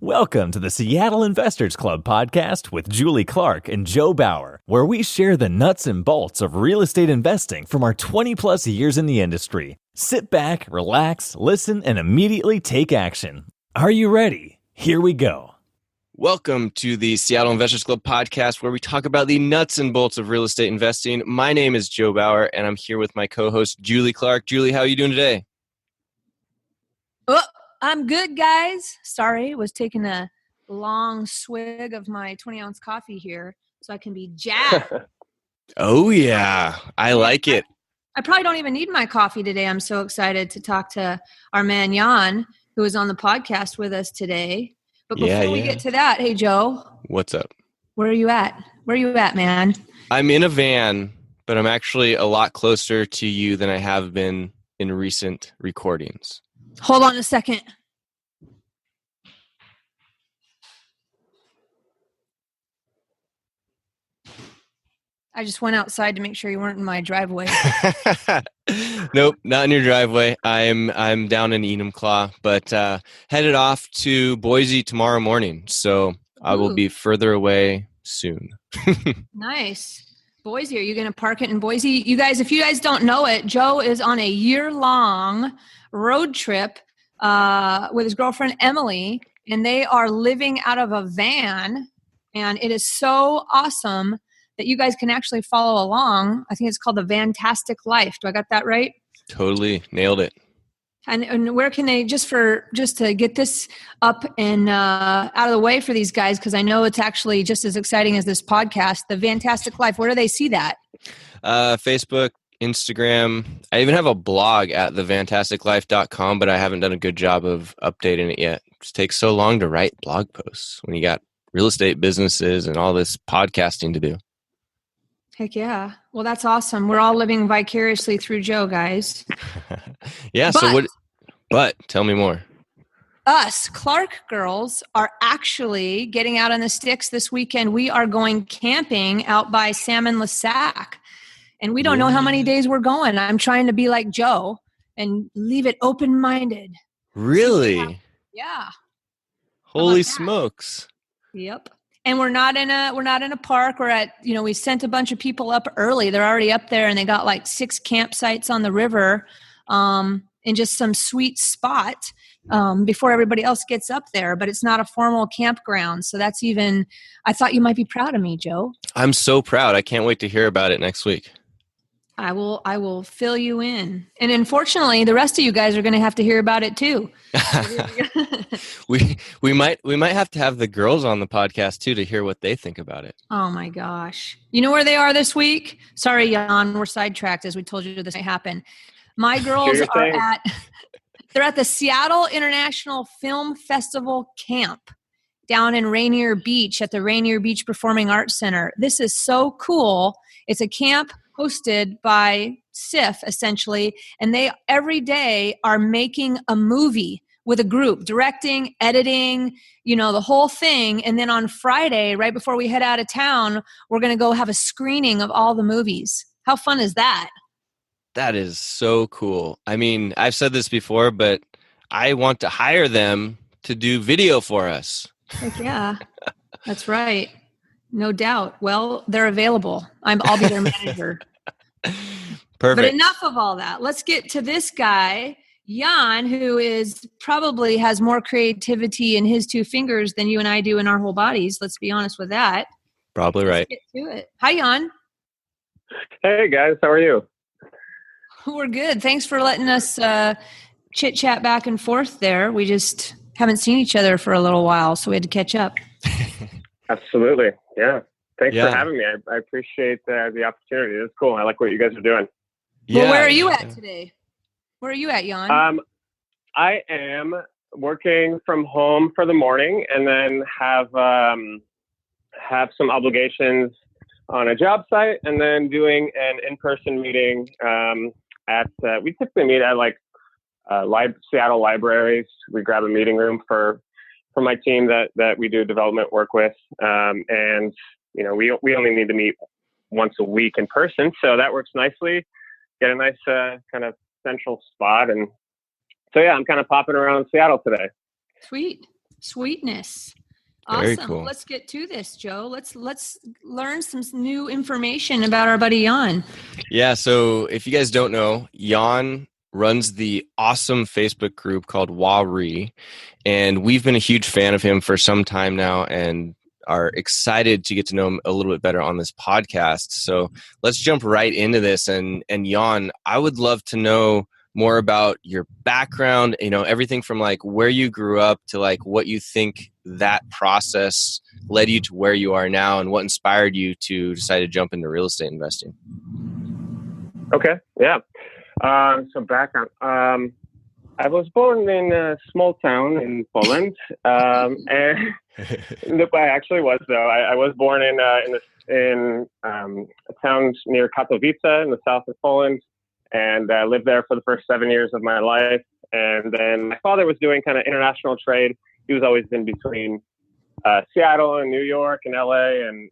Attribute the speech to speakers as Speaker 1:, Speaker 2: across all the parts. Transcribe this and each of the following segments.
Speaker 1: Welcome to the Seattle Investors Club podcast with Julie Clark and Joe Bauer, where we share the nuts and bolts of real estate investing from our 20-plus years in the industry. Sit back, relax, listen, and immediately take action. Are you ready? Here we go.
Speaker 2: Welcome to the Seattle Investors Club podcast, where we talk about the nuts and bolts of real estate investing. My name is Joe Bauer, and I'm here with my co-host, Julie Clark. Julie, how are you doing today?
Speaker 3: Oh, I'm good, guys. Sorry, was taking a long swig of my 20-ounce coffee here so I can be jacked.
Speaker 2: Oh, yeah. I like it.
Speaker 3: I probably don't even need my coffee today. I'm so excited to talk to our man, Jan, who is on the podcast with us today. But before we get to that, hey, Joe.
Speaker 2: What's up?
Speaker 3: Where are you at? Where are you at, man?
Speaker 2: I'm in a van, but I'm actually a lot closer to you than I have been in recent recordings.
Speaker 3: Hold on a second. I just went outside to make sure you weren't in my driveway.
Speaker 2: Nope, not in your driveway. I'm down in Enumclaw, but headed off to Boise tomorrow morning. So I will be further away soon.
Speaker 3: Nice. Boise, are you going to park it in Boise? You guys, if you guys don't know it, Joe is on a year-long road trip with his girlfriend, Emily, and they are living out of a van, and it is so awesome that you guys can actually follow along. I think it's called the Fantastic Life. Do I got that right?
Speaker 2: Totally. Nailed it.
Speaker 3: And where can they, just to get this up and out of the way for these guys, because I know it's actually just as exciting as this podcast, the Fantastic Life, where do they see that?
Speaker 2: Facebook, Instagram. I even have a blog at thefantasticlife.com, but I haven't done a good job of updating it yet. It just takes so long to write blog posts when you got real estate businesses and all this podcasting to do.
Speaker 3: Heck yeah. Well, that's awesome. We're all living vicariously through Joe, guys.
Speaker 2: Yeah. But tell me more.
Speaker 3: Us Clark girls are actually getting out on the sticks this weekend. We are going camping out by Salmon-Lesac. And we don't know how many days we're going. I'm trying to be like Joe and leave it open-minded.
Speaker 2: Really?
Speaker 3: Yeah.
Speaker 2: Holy smokes.
Speaker 3: Yep. And we're not in a park. We're at, we sent a bunch of people up early. They're already up there, and they got like 6 campsites on the river in just some sweet spot before everybody else gets up there. But it's not a formal campground. So that's I thought you might be proud of me, Joe.
Speaker 2: I'm so proud. I can't wait to hear about it next week.
Speaker 3: I will fill you in. And unfortunately, the rest of you guys are going to have to hear about it too.
Speaker 2: we might have to have the girls on the podcast too to hear what they think about it.
Speaker 3: Oh my gosh. You know where they are this week? Sorry, Jan, we're sidetracked as we told you this might happen. My girls they're at the Seattle International Film Festival camp down in Rainier Beach at the Rainier Beach Performing Arts Center. This is so cool. It's a camp hosted by SIC, essentially, and they every day are making a movie with a group, directing, editing, the whole thing. And then on Friday, right before we head out of town, we're going to go have a screening of all the movies. How fun is that?
Speaker 2: That is so cool. I mean, I've said this before, but I want to hire them to do video for us.
Speaker 3: Heck yeah, that's right. No doubt. Well, they're available. I'll be their manager.
Speaker 2: Perfect.
Speaker 3: But enough of all that. Let's get to this guy, Jan, who probably has more creativity in his 2 fingers than you and I do in our whole bodies. Let's be honest with that.
Speaker 2: Probably right.
Speaker 3: Let's get to it. Hi, Jan.
Speaker 4: Hey, guys. How are you?
Speaker 3: We're good. Thanks for letting us chit-chat back and forth there. We just haven't seen each other for a little while, so we had to catch up.
Speaker 4: Absolutely. Yeah. Thanks for having me. I appreciate the opportunity. It's cool. I like what you guys are doing.
Speaker 3: Yeah. Well, where are you at today? Where are you at, Jan?
Speaker 4: I am working from home for the morning, and then have some obligations on a job site, and then doing an in-person meeting we typically meet at Seattle libraries. We grab a meeting room for my team that we do development work with. And we only need to meet once a week in person. So that works nicely. Get a nice kind of central spot. And so, yeah, I'm kind of popping around Seattle today.
Speaker 3: Sweet. Sweetness.
Speaker 2: Very
Speaker 3: Awesome.
Speaker 2: cool.
Speaker 3: Let's get to this, Joe. Let's learn some new information about our buddy Jan.
Speaker 2: Yeah, so if you guys don't know, Jan runs the awesome Facebook group called WA REI, and we've been a huge fan of him for some time now and are excited to get to know him a little bit better on this podcast. So let's jump right into this. And Jan, I would love to know more about your background, everything from like where you grew up to like what you think that process led you to where you are now and what inspired you to decide to jump into real estate investing.
Speaker 4: Okay. Yeah. So background. I was born in a small town in Poland, and I actually was though. I was born in a town near Katowice in the south of Poland, and I lived there for the first 7 years of my life. And then my father was doing kind of international trade. He was always in between Seattle and New York and LA and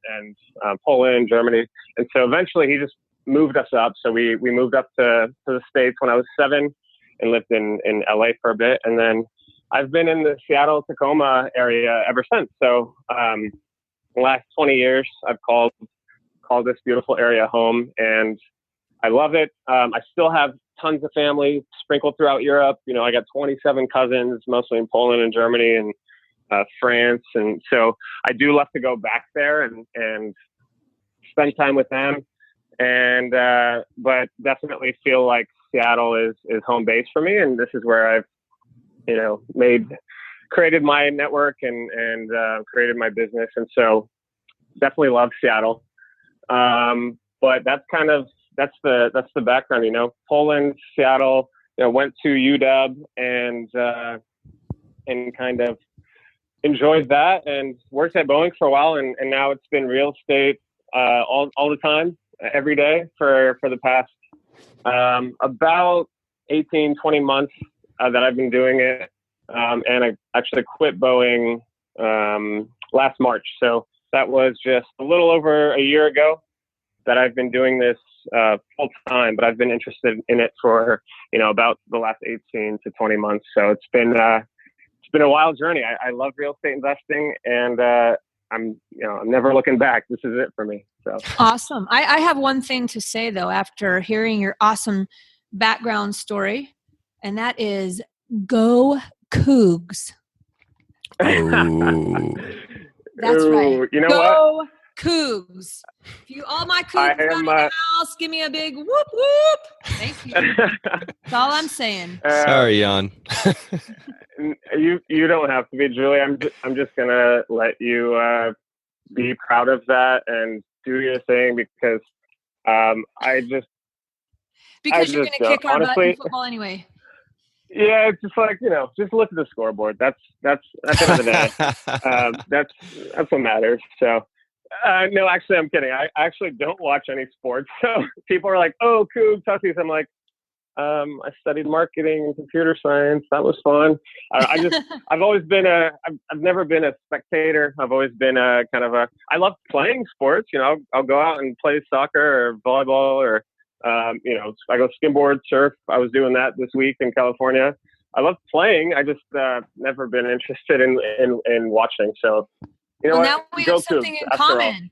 Speaker 4: Poland, Germany, and so eventually he just moved us up. So we moved up to the States when I was 7 and lived in LA for a bit. And then I've been in the Seattle, Tacoma area ever since. So the last 20 years, I've called this beautiful area home, and I love it. I still have tons of family sprinkled throughout Europe. I got 27 cousins, mostly in Poland and Germany and France. And so I do love to go back there and spend time with them. And, but definitely feel like Seattle is home base for me. And this is where I've, created my network and created my business. And so definitely love Seattle. But that's the background, Poland, Seattle, went to UW and kind of enjoyed that and worked at Boeing for a while. And now it's been real estate, all the time. Every day for the past about 18, 20 months that I've been doing it. And I actually quit Boeing last March. So that was just a little over a year ago that I've been doing this full time, but I've been interested in it for, about the last 18 to 20 months. So it's been a wild journey. I love real estate investing, and I'm never looking back. This is it for me. So
Speaker 3: awesome. I have one thing to say though, after hearing your awesome background story, and that is go Cougs.
Speaker 2: Oh,
Speaker 3: that's right.
Speaker 4: You know
Speaker 3: go
Speaker 4: what?
Speaker 3: Cougs. If all my Cougs out of the house, give me a big whoop whoop. Thank you. That's all I'm saying.
Speaker 2: Sorry, Jan.
Speaker 4: You don't have to be, Julie. I'm just gonna let you be proud of that and do your thing because
Speaker 3: you're gonna kick our butt in football anyway.
Speaker 4: Yeah, it's just like just look at the scoreboard. That's at the end of the day. That's what matters. So. No, actually, I'm kidding. I actually don't watch any sports. So people are like, "Oh, cool, Tussies." I'm like, I studied marketing and computer science. That was fun. I've always been I've never been a spectator. I've always been I love playing sports. I'll go out and play soccer or volleyball or, I go skimboard, surf. I was doing that this week in California. I love playing. I just never been interested in watching. So.
Speaker 3: Now we have something in common.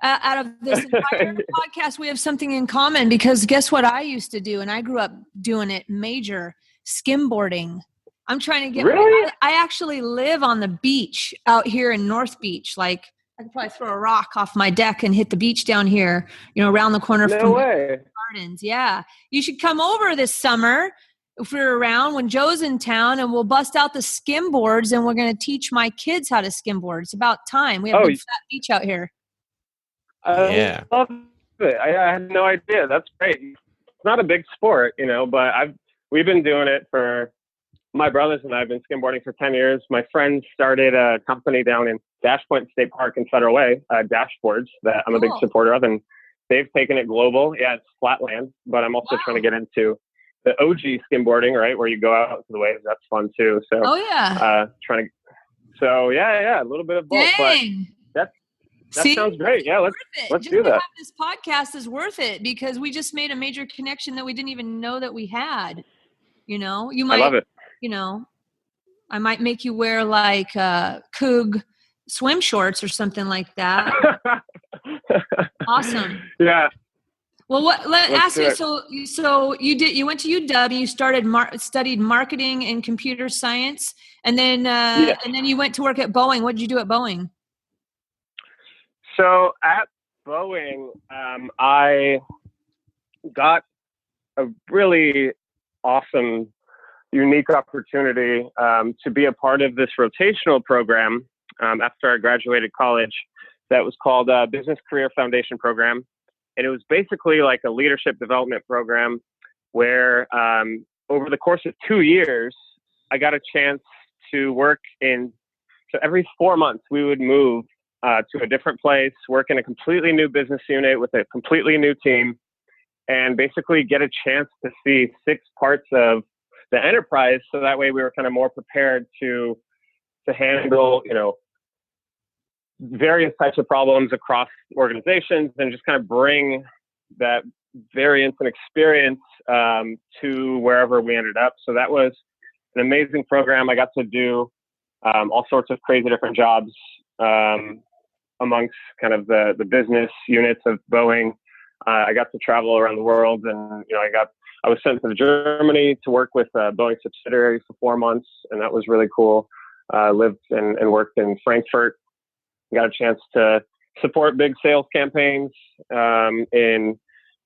Speaker 3: Out of this entire podcast, we have something in common because guess what I used to do? And I grew up doing it major, skimboarding. I'm trying to get
Speaker 4: really?
Speaker 3: I actually live on the beach out here in North Beach. Like I could probably throw a rock off my deck and hit the beach down here, around the corner
Speaker 4: from
Speaker 3: Gardens. Yeah. You should come over this summer. If we're around when Joe's in town, and we'll bust out the skimboards and we're going to teach my kids how to skimboard. It's about time. We have a big fat beach out here.
Speaker 4: I love it. I had no idea. That's great. It's not a big sport, but we've been doing it my brothers and I have been skimboarding for 10 years. My friends started a company down in Dash Point State Park in Federal Way, Dashboards, that I'm a big supporter of, and they've taken it global. Yeah, it's flatland, but I'm also trying to get into the OG skimboarding, right, where you go out to the waves. That's fun too. So, a little bit of both.
Speaker 3: Dang.
Speaker 4: But that sounds great. Yeah, let's do that.
Speaker 3: Have this podcast is worth it because we just made a major connection that we didn't even know that we had. You might.
Speaker 4: I love it.
Speaker 3: I might make you wear like Coug swim shorts or something like that. Awesome.
Speaker 4: Yeah.
Speaker 3: Well, ask you. So you went to UW. You studied marketing and computer science, and then you went to work at Boeing. What did you do at Boeing?
Speaker 4: So at Boeing, I got a really awesome, unique opportunity to be a part of this rotational program after I graduated college that was called Business Career Foundation Program. And it was basically like a leadership development program where over the course of 2 years, I got a chance to work so every 4 months we would move to a different place, work in a completely new business unit with a completely new team, and basically get a chance to see 6 parts of the enterprise. So that way we were kind of more prepared to handle, various types of problems across organizations and just kind of bring that variance and experience to wherever we ended up. So that was an amazing program. I got to do all sorts of crazy different jobs amongst kind of the business units of Boeing. I got to travel around the world, and I was sent to Germany to work with a Boeing subsidiary for 4 months, and that was really cool. Lived and worked in Frankfurt. Got a chance to support big sales campaigns in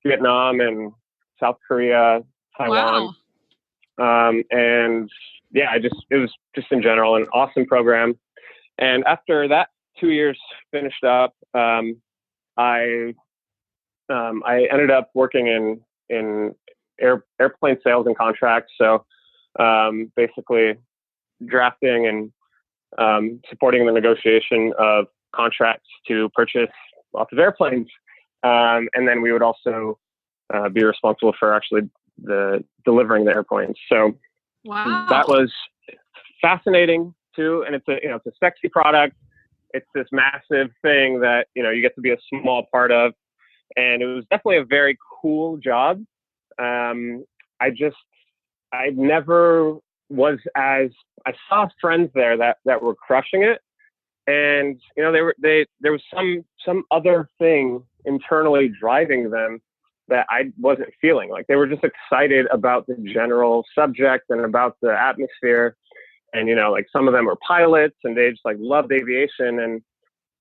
Speaker 4: Vietnam and South Korea, Taiwan. Wow. And yeah, it was just in general an awesome program. And after that 2 years finished up, I ended up working in airplane sales and contracts. So basically drafting and supporting the negotiation of contracts to purchase lots of airplanes. And then we would also be responsible for actually delivering the airplanes. So
Speaker 3: wow,
Speaker 4: that was fascinating too. And it's a sexy product. It's this massive thing that, you get to be a small part of. And it was definitely a very cool job. I never was I saw friends there that were crushing it. And, there was some other thing internally driving them that I wasn't feeling. Like they were just excited about the general subject and about the atmosphere. And, like some of them were pilots and they just like loved aviation. And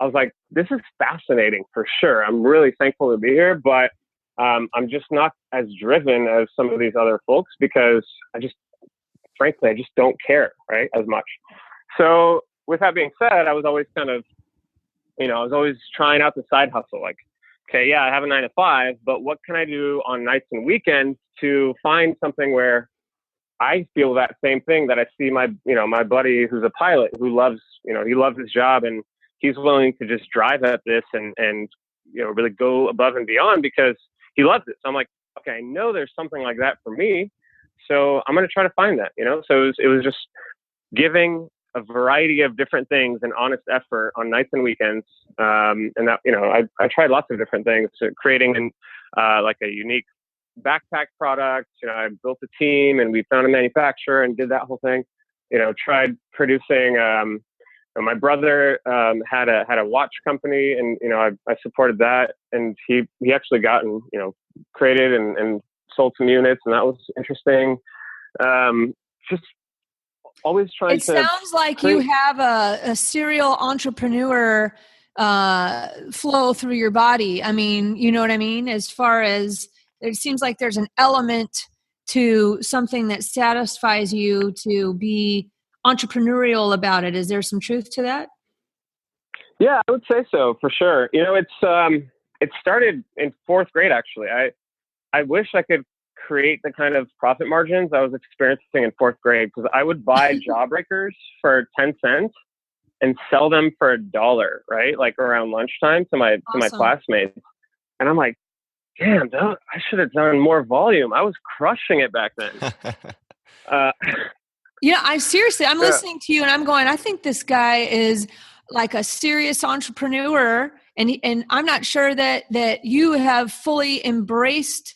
Speaker 4: I was like, this is fascinating for sure. I'm really thankful to be here, but I'm just not as driven as some of these other folks because frankly, I just don't care, right, as much. So with that being said, I was always kind of, I was always trying out the side hustle. Like, okay, yeah, I have a 9 to 5, but what can I do on nights and weekends to find something where I feel that same thing that I see my buddy who's a pilot who loves, he loves his job and he's willing to just drive at this and really go above and beyond because he loves it. So I'm like, okay, I know there's something like that for me. So I'm going to try to find that, So it was just giving a variety of different things and honest effort on nights and weekends. And that, I tried lots of different things, creating like a unique backpack product. I built a team and we found a manufacturer and did that whole thing. Tried producing. My brother had a watch company, and I supported that. And he actually got and created and sold some units, and that was interesting. Just always trying to.
Speaker 3: It sounds like you have a serial entrepreneur flow through your body. I mean, you know what I mean? As far as it seems like there's an element to something that satisfies you to be entrepreneurial about it. Is there some truth to that?
Speaker 4: Yeah, I would say so for sure. It started in 4th grade, actually. I wish I could create the kind of profit margins I was experiencing in 4th grade because I would buy jawbreakers for 10 cents and sell them for $1, right? Like around lunchtime to my classmates. And I'm like, damn, I should have done more volume. I was crushing it back then.
Speaker 3: I'm listening to you and I'm going, I think this guy is like a serious entrepreneur. And I'm not sure that you have fully embraced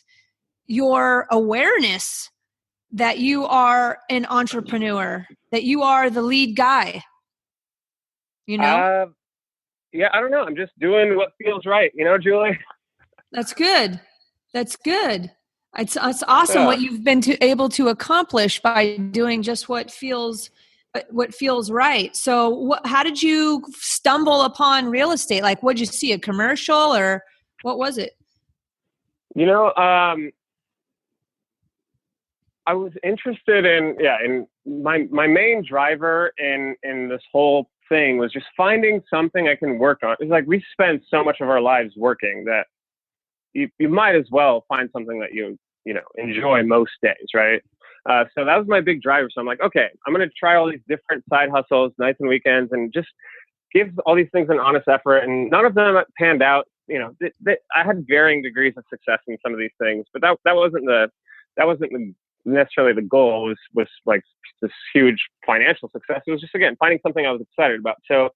Speaker 3: your awareness that you are an entrepreneur, that you are the lead guy? You know?
Speaker 4: Yeah, I don't know. I'm just doing what feels right, Julie.
Speaker 3: That's good. That's good. It's awesome what you've been able to accomplish by doing just what feels right. So how did you stumble upon real estate? Like, what'd you see, a commercial, or what was it?
Speaker 4: I was interested in my main driver in this whole thing was just finding something I can work on. It's like we spend so much of our lives working that you might as well find something that you enjoy most days, right? So that was my big driver. So I'm like, okay, I'm going to try all these different side hustles, nights and weekends, and just give all these things an honest effort. And none of them panned out. I had varying degrees of success in some of these things, but that wasn't necessarily the goal. Was like this huge financial success. It was just, again, finding something I was excited about. So,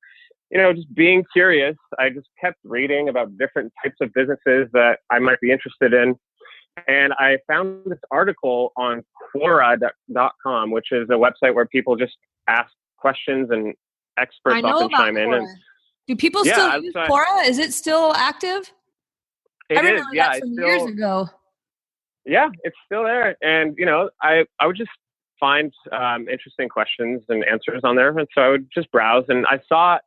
Speaker 4: just being curious, I just kept reading about different types of businesses that I might be interested in. And I found this article on Quora.com, which is a website where people just ask questions and experts often chime in. And
Speaker 3: do people still use Quora? Is it still active?
Speaker 4: I remember
Speaker 3: that from years ago.
Speaker 4: Yeah, it's still there. And, I would just find interesting questions and answers on there. And so I would just browse. And I saw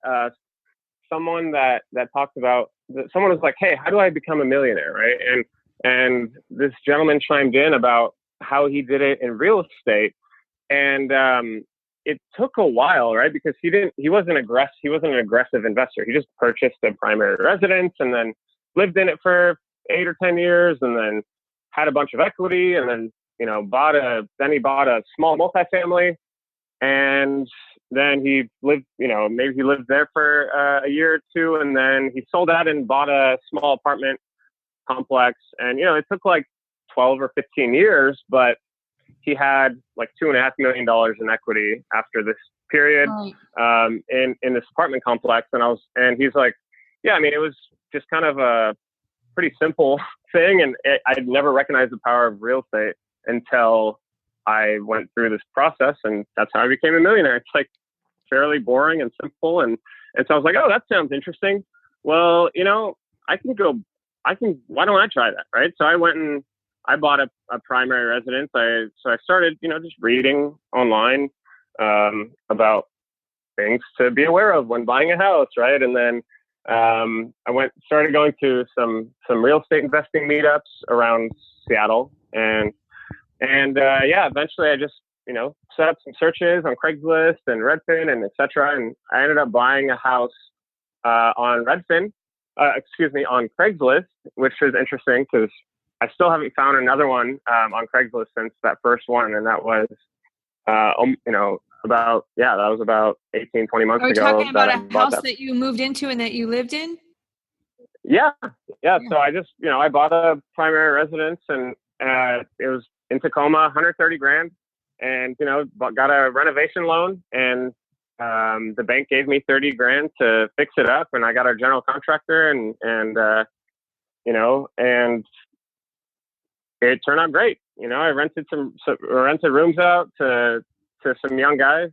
Speaker 4: someone that talked about, someone was like, hey, how do I become a millionaire, right? And this gentleman chimed in about how he did it in real estate. And it took a while, right? Because he wasn't an aggressive investor. He just purchased a primary residence and then lived in it for 8 or 10 years and then had a bunch of equity and then, he bought a small multifamily, and then he lived, maybe he lived there for a year or two, and then he sold out and bought a small apartment complex. And, it took like 12 or 15 years, but he had like $2.5 million in equity after this period, in this apartment complex. And he's like, yeah, I mean, it was just kind of a pretty simple thing. And I'd never recognized the power of real estate until I went through this process, and that's how I became a millionaire. It's like fairly boring and simple. And so I was like, oh, that sounds interesting. Well, why don't I try that? Right. So I went and I bought a primary residence. So I started, just reading online, about things to be aware of when buying a house. Right. And then, I started going to some real estate investing meetups around Seattle, and eventually I just, set up some searches on Craigslist and Redfin and et cetera. And I ended up buying a house, on Craigslist, which was interesting because I still haven't found another one, on Craigslist since that first one. And that was, about 18, 20 months ago.
Speaker 3: Are we talking about a house that you moved into and that you lived in?
Speaker 4: Yeah. So I just, I bought a primary residence, and it was in Tacoma, $130,000, and, got a renovation loan, and the bank gave me $30,000 to fix it up, and I got our general contractor, and it turned out great. I rented rooms out to some young guys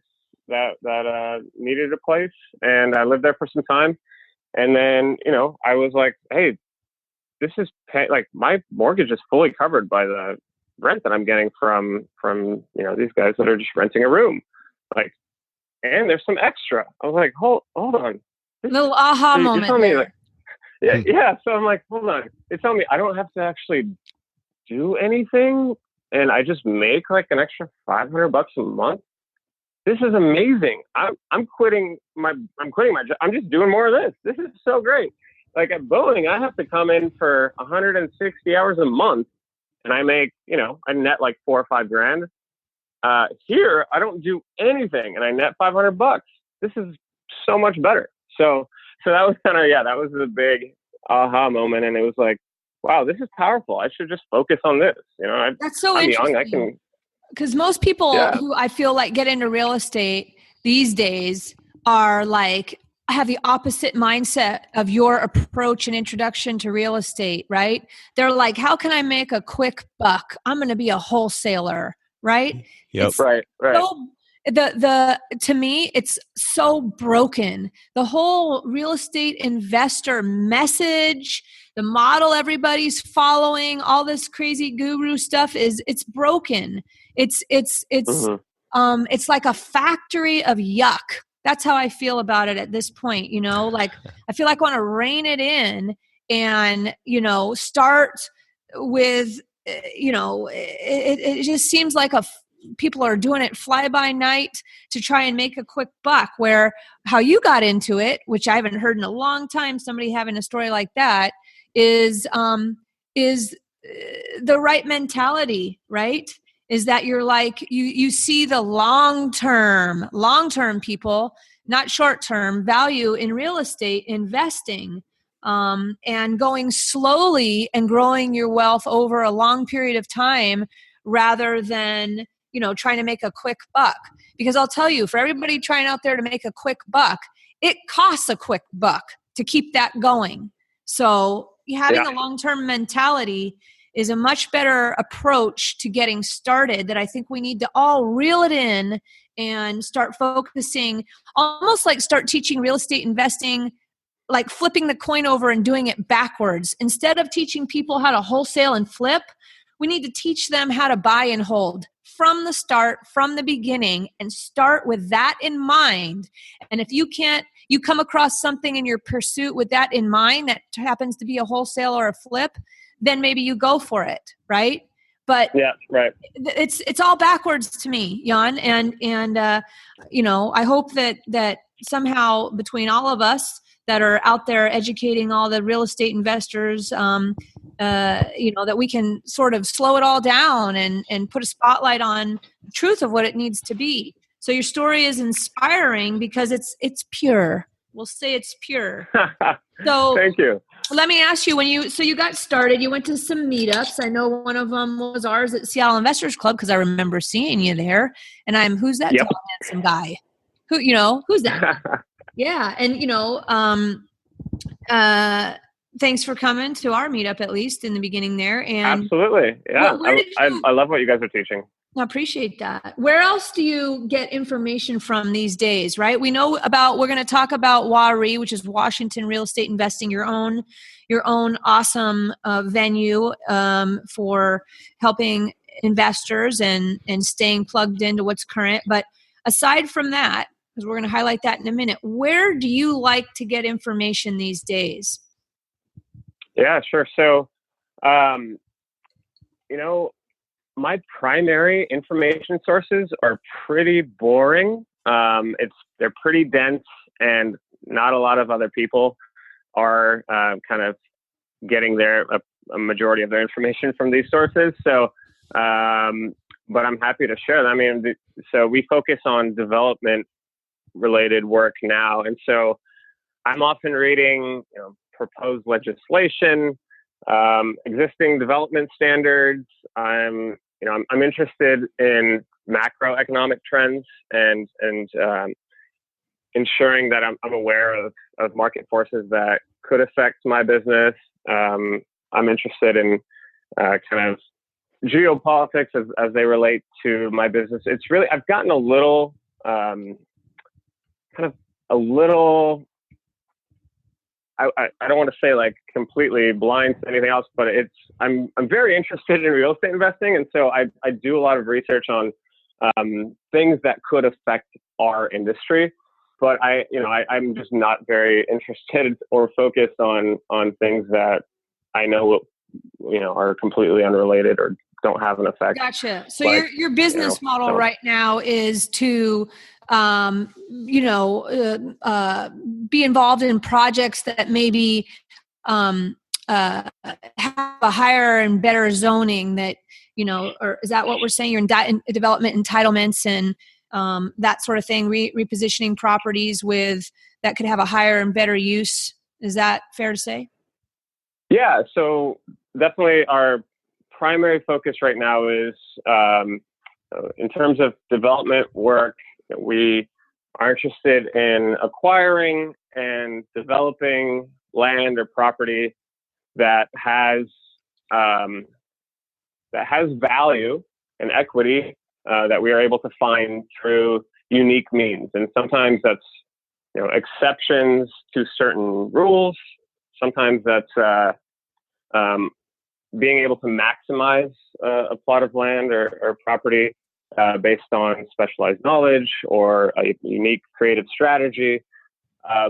Speaker 4: that needed a place, and I lived there for some time. And then, I was like, hey, this is like my mortgage is fully covered by the rent that I'm getting from these guys that are just renting a room. Like, and there's some extra. I was like, hold on.
Speaker 3: Little aha moment.
Speaker 4: Yeah. So I'm like, hold on. It's telling me I don't have to actually do anything, and I just make like an extra $500 a month. This is amazing. I'm quitting my job. I'm just doing more of this. This is so great. Like at Boeing, I have to come in for 160 hours a month, and I make, I net like $4 or $5,000. Here, I don't do anything, and I net $500. This is so much better. So that was that was the big aha moment, and it was like, wow, this is powerful. I should just focus on this.
Speaker 3: That's so
Speaker 4: I'm
Speaker 3: interesting.
Speaker 4: young. I can.
Speaker 3: Because most people who I feel like get into real estate these days are like, have the opposite mindset of your approach and introduction to real estate, right? They're like, how can I make a quick buck? I'm going to be a wholesaler, right?
Speaker 2: Yep.
Speaker 3: It's
Speaker 4: Right.
Speaker 3: so to me, it's so broken. The whole real estate investor message, the model everybody's following, all this crazy guru stuff it's broken. It's like a factory of yuck. That's how I feel about it at this point. Like I feel like I want to rein it in and, start with, it just seems like people are doing it fly by night to try and make a quick buck, where how you got into it, which I haven't heard in a long time, somebody having a story like that is the right mentality, right? Is that you're like, you see the long-term people, not short-term value in real estate investing, and going slowly and growing your wealth over a long period of time rather than, trying to make a quick buck. Because I'll tell you, for everybody trying out there to make a quick buck, it costs a quick buck to keep that going. So having a long-term mentality is a much better approach to getting started, that I think we need to all reel it in and start focusing, almost like start teaching real estate investing, like flipping the coin over and doing it backwards. Instead of teaching people how to wholesale and flip, we need to teach them how to buy and hold from the start, from the beginning, and start with that in mind. And if you come across something in your pursuit with that in mind that happens to be a wholesale or a flip, then maybe you go for it, right? But it's all backwards to me, Jan. And I hope that somehow between all of us that are out there educating all the real estate investors, that we can sort of slow it all down and put a spotlight on the truth of what it needs to be. So your story is inspiring because it's pure. We'll say it's pure. So
Speaker 4: thank you.
Speaker 3: Let me ask you, you got started, you went to some meetups. I know one of them was ours at Seattle Investors Club because I remember seeing you there. And who's that tall, handsome guy? Who's that? Yeah. And, thanks for coming to our meetup, at least in the beginning there. And
Speaker 4: absolutely. Yeah. I love what you guys are teaching.
Speaker 3: I appreciate that. Where else do you get information from these days, right? We're going to talk about WA REI, which is Washington Real Estate Investing, your own awesome venue for helping investors and staying plugged into what's current. But aside from that, because we're going to highlight that in a minute, where do you like to get information these days?
Speaker 4: Yeah, sure. So, my primary information sources are pretty boring. They're pretty dense, and not a lot of other people are kind of getting a majority of their information from these sources. So, but I'm happy to share them. So we focus on development-related work now, and so I'm often reading, proposed legislation, existing development standards. I'm interested in macroeconomic trends and ensuring that I'm aware of market forces that could affect my business. I'm interested in kind of geopolitics as they relate to my business. It's really, I've gotten a little, I don't want to say like completely blind to anything else, but I'm very interested in real estate investing. And so I do a lot of research on things that could affect our industry, but I'm just not very interested or focused on things that I know are completely unrelated or don't have an effect.
Speaker 3: Gotcha. So your business model right now is to be involved in projects that maybe have a higher and better zoning that, or is that what we're saying? You're in development entitlements and that sort of thing, repositioning properties that could have a higher and better use. Is that fair to say?
Speaker 4: Yeah. So definitely our primary focus right now is in terms of development work. We are interested in acquiring and developing land or property that has value and equity that we are able to find through unique means. And sometimes that's, exceptions to certain rules. Sometimes that's being able to maximize a plot of land or property based on specialized knowledge or a unique creative strategy.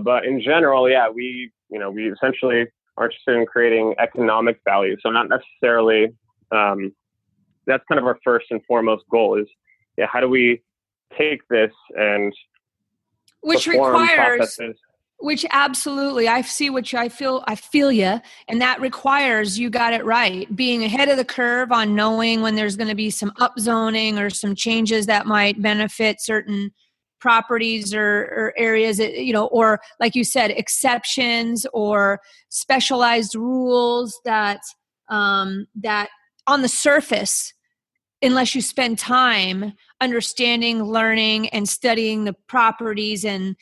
Speaker 4: But in general, yeah, we essentially are interested in creating economic value. So not necessarily, that's kind of our first and foremost goal is, how do we take this and
Speaker 3: which requires processes. Which absolutely, I feel you. And that requires, you got it right, being ahead of the curve on knowing when there's going to be some upzoning or some changes that might benefit certain properties or areas, or like you said, exceptions or specialized rules that on the surface, unless you spend time understanding, learning, and studying the properties and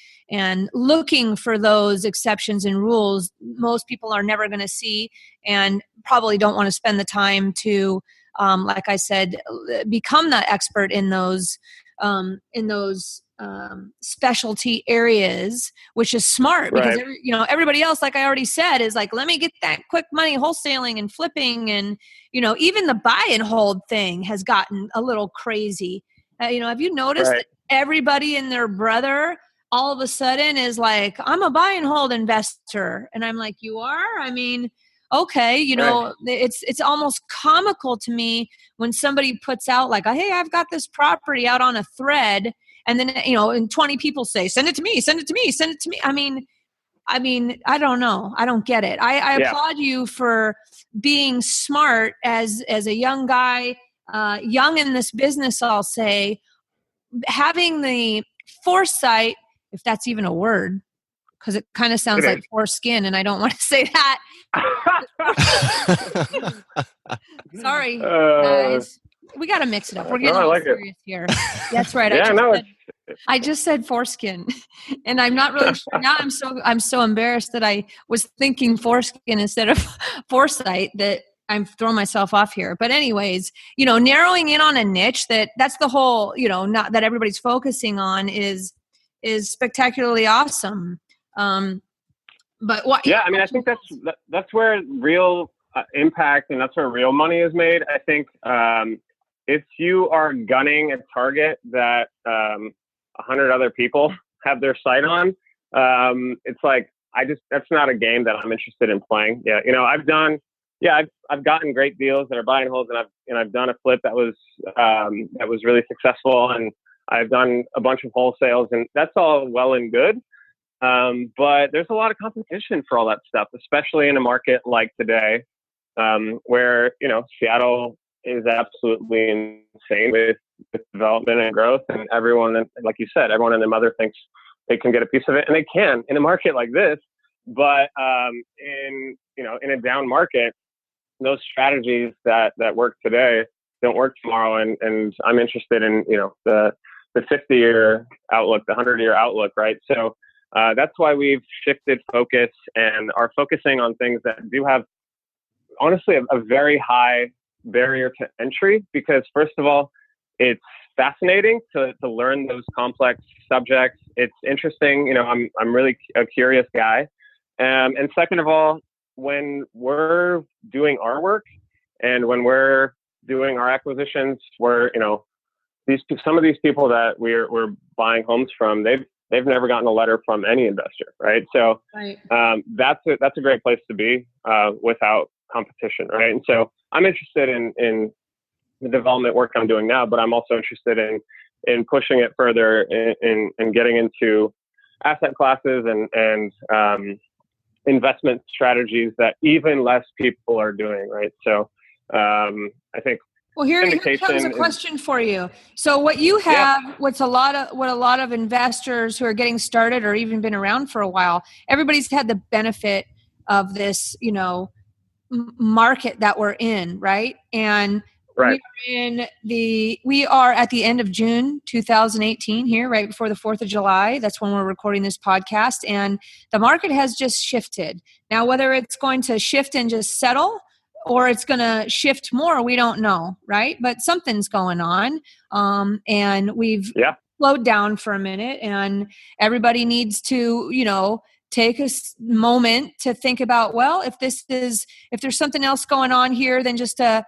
Speaker 3: looking for those exceptions and rules, most people are never going to see and probably don't want to spend the time to, like I said, become the expert in those specialty areas, which is smart because everybody else, like I already said, is like, let me get that quick money wholesaling and flipping, and even the buy and hold thing has gotten a little crazy. Have you noticed that everybody and their brother all of a sudden is like, I'm a buy and hold investor, and I'm like, you are? I mean, okay, it's almost comical to me when somebody puts out like, hey, I've got this property out on a thread, and then and 20 people say, send it to me, send it to me, send it to me. I mean, I don't know, I don't get it. I applaud you for being smart as a young guy, young in this business. I'll say, having the foresight, if that's even a word, because it kind of sounds like foreskin, and I don't want to say that. Sorry, guys. We got to mix it up. We're getting all serious here. That's right. I just said foreskin, and I'm not really sure. Now I'm so embarrassed that I was thinking foreskin instead of foresight that I'm throwing myself off here. But anyways, narrowing in on a niche that's the whole, not that everybody's focusing on is spectacularly awesome. But what? Yeah,
Speaker 4: I mean, I think that's where real impact and that's where real money is made. I think if you are gunning a target that 100 other people have their sight on, it's like that's not a game that I'm interested in playing. Yeah, I've gotten great deals that are buy and holds, and I've done a flip that was really successful, and I've done a bunch of wholesales, and that's all well and good. But there's a lot of competition for all that stuff, especially in a market like today, where, Seattle is absolutely insane with development and growth, and everyone, like you said, everyone and their mother thinks they can get a piece of it, and they can in a market like this. But in a down market, those strategies that work today don't work tomorrow. And I'm interested in, the 50-year outlook, the 100-year outlook, right? So that's why we've shifted focus and are focusing on things that do have, honestly, a very high barrier to entry, because first of all, it's fascinating to learn those complex subjects. It's interesting. I'm really a curious guy. And second of all, when we're doing our work and when we're doing our acquisitions, some of these people that we're buying homes from, they've never gotten a letter from any investor, right? So that's a great place to be without competition, right? And so I'm interested in the development work I'm doing now, but I'm also interested in pushing it further in getting into asset classes and investment strategies that even less people are doing, right? So I think.
Speaker 3: Well, here comes a question for you. So what you have, what a lot of investors who are getting started or even been around for a while, everybody's had the benefit of this, market that we're in, right? And
Speaker 4: right.
Speaker 3: We are at the end of June 2018 here, right before the 4th of July. That's when we're recording this podcast. And the market has just shifted. Now, whether it's going to shift and just settle, or it's going to shift more. We don't know, right? But something's going on. And we've slowed down for a minute, and everybody needs to, take a moment to think about, well, if there's something else going on here than just a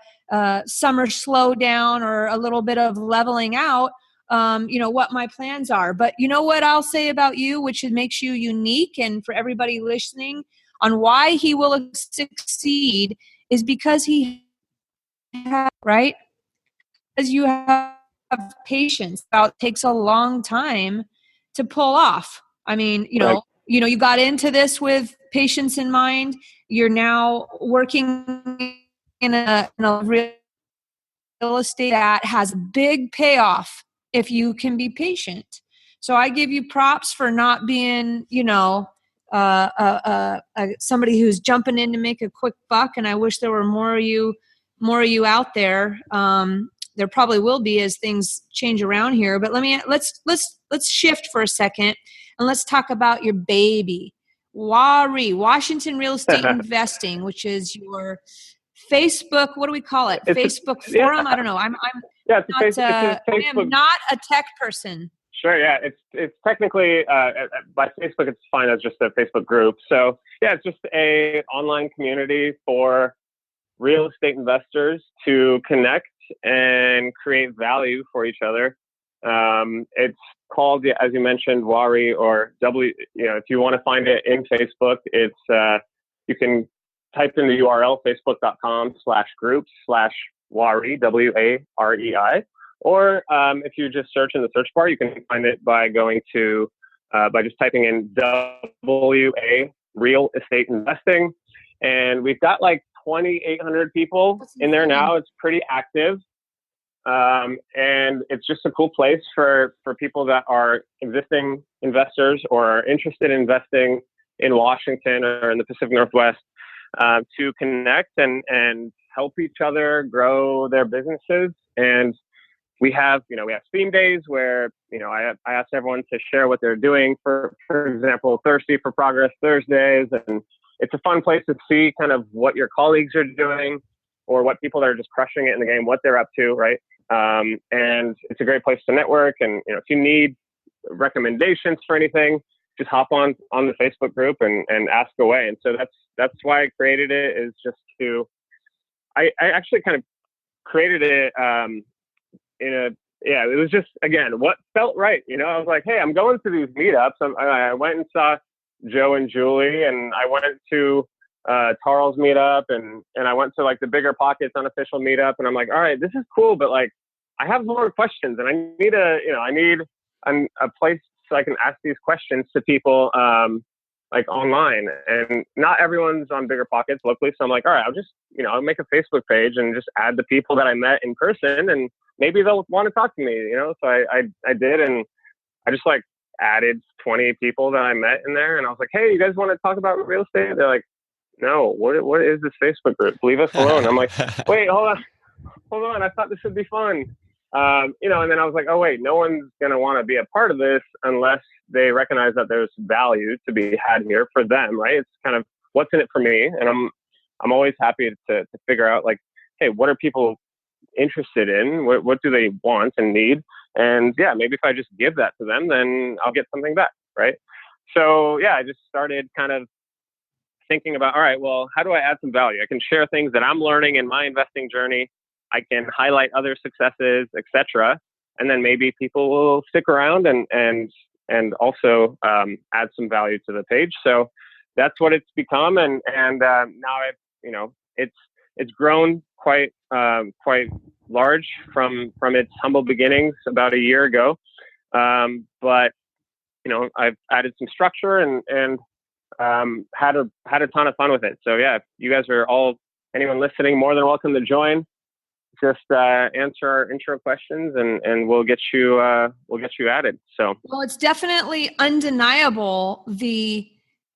Speaker 3: summer slowdown or a little bit of leveling out, what my plans are. But you know what I'll say about you, which makes you unique, and for everybody listening, on why he will succeed is because he has, right? Because you have patience. It takes a long time to pull off. I mean, you got into this with patience in mind. You're now working in a real estate that has big payoff if you can be patient. So I give you props for not being, somebody who's jumping in to make a quick buck. And I wish there were more of you out there. There probably will be as things change around here. But let's shift for a second, and let's talk about your baby, WA REI, Washington Real Estate Investing, which is your Facebook. What do we call it? Facebook forum? I don't know. I am not a tech person.
Speaker 4: Sure. Yeah. It's technically by Facebook, it's fine as just a Facebook group. So yeah, it's just a online community for real estate investors to connect and create value for each other. It's called, as you mentioned, WA REI, or if you want to find it in Facebook, it's you can type in the URL facebook.com/groups/WA REI, WAREI. Or if you just search in the search bar, you can find it by going to by just typing in WA Real Estate Investing, and we've got like 2,800 people in there now. It's pretty active, and it's just a cool place for people that are existing investors or are interested in investing in Washington or in the Pacific Northwest to connect and help each other grow their businesses. And we have theme days where, I ask everyone to share what they're doing. For example, Thirsty for Progress Thursdays. And it's a fun place to see kind of what your colleagues are doing, or what people that are just crushing it in the game, what they're up to, right? And it's a great place to network. And, if you need recommendations for anything, just hop on the Facebook group and ask away. And so that's why I created it, is just I actually kind of created it, it was just, again, what felt right. I was like, hey, I'm going to these meetups. I went and saw Joe and Julie, and I went to Tarl's meetup, and I went to like the Bigger Pockets unofficial meetup, and I'm like, all right, this is cool, but like, I have more questions, and I need a place so I can ask these questions to people, like online. And not everyone's on Bigger Pockets locally. So I'm like, all right, I'll make a Facebook page and just add the people that I met in person, and maybe they'll want to talk to me, So I did, and I just like added 20 people that I met in there, and I was like, hey, you guys want to talk about real estate? They're like, no, what is this Facebook group? Leave us alone. I'm like, wait, hold on. I thought this would be fun. And then I was like, oh wait, no one's going to want to be a part of this unless they recognize that there's value to be had here for them, right? It's kind of what's in it for me. And I'm always happy to figure out, like, hey, what are people interested in? What do they want and need? And yeah, maybe if I just give that to them, then I'll get something back, right? So yeah, I just started kind of thinking about, all right, well, how do I add some value? I can share things that I'm learning in my investing journey. I can highlight other successes, etc. And then maybe people will stick around and also add some value to the page. So that's what it's become. And now it's grown quite large from its humble beginnings about a year ago. But I've added some structure and had a ton of fun with it. So yeah, if you guys are anyone listening, more than welcome to join. Just answer our intro questions, and we'll get you added. So
Speaker 3: well, it's definitely undeniable.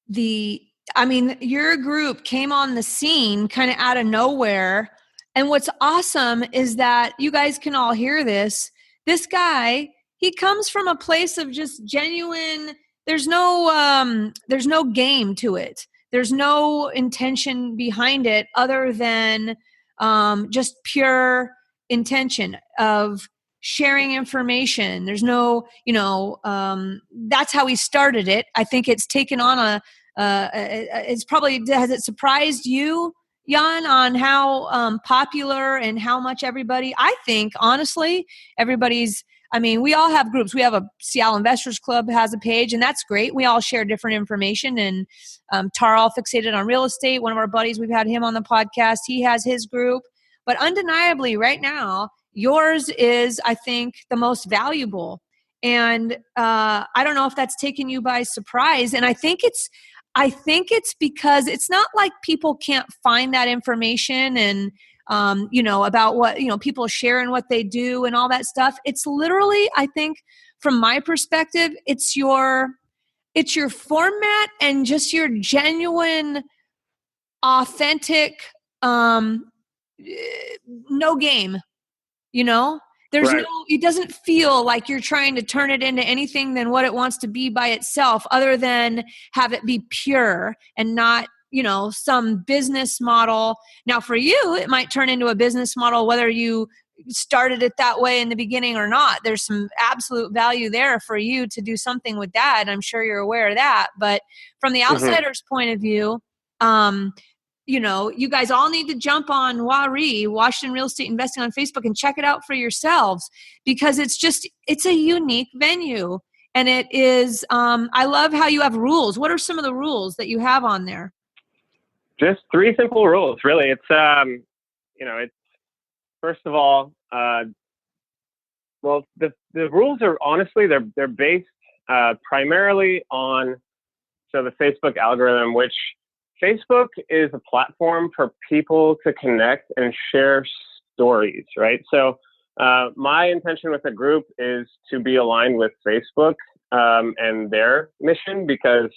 Speaker 3: Your group came on the scene kind of out of nowhere, and what's awesome is that you guys can all hear this. This guy, he comes from a place of just genuine. There's no game to it. There's no intention behind it other than just pure intention of sharing information. There's no, that's how we started it. I think it's taken on it's probably, has it surprised you, Jan, on how popular and how much everybody, I think, honestly, we all have groups. We have a Seattle Investors Club has a page, and that's great. We all share different information. And Tarl Fixated on Real Estate, one of our buddies, we've had him on the podcast. He has his group. But undeniably, right now, yours is, I think, the most valuable. And I don't know if that's taken you by surprise. And I think it's because it's not like people can't find that information and about what, people sharing what they do and all that stuff. It's literally, I think, from my perspective, it's your format and just your genuine, authentic, no game, there's
Speaker 4: right.
Speaker 3: It doesn't feel like you're trying to turn it into anything than what it wants to be by itself, other than have it be pure and not, some business model. Now for you, it might turn into a business model, whether you started it that way in the beginning or not. There's some absolute value there for you to do something with that. And I'm sure you're aware of that. But from the outsider's point of view, you guys all need to jump on WA REI, Washington Real Estate Investing on Facebook, and check it out for yourselves, because it's a unique venue. And it is, I love how you have rules. What are some of the rules that you have on there?
Speaker 4: Just 3 simple rules, really. It's, it's, first of all, well, the rules are honestly, they're based primarily on, the Facebook algorithm, which Facebook is a platform for people to connect and share stories, right? So my intention with the group is to be aligned with Facebook and their mission, because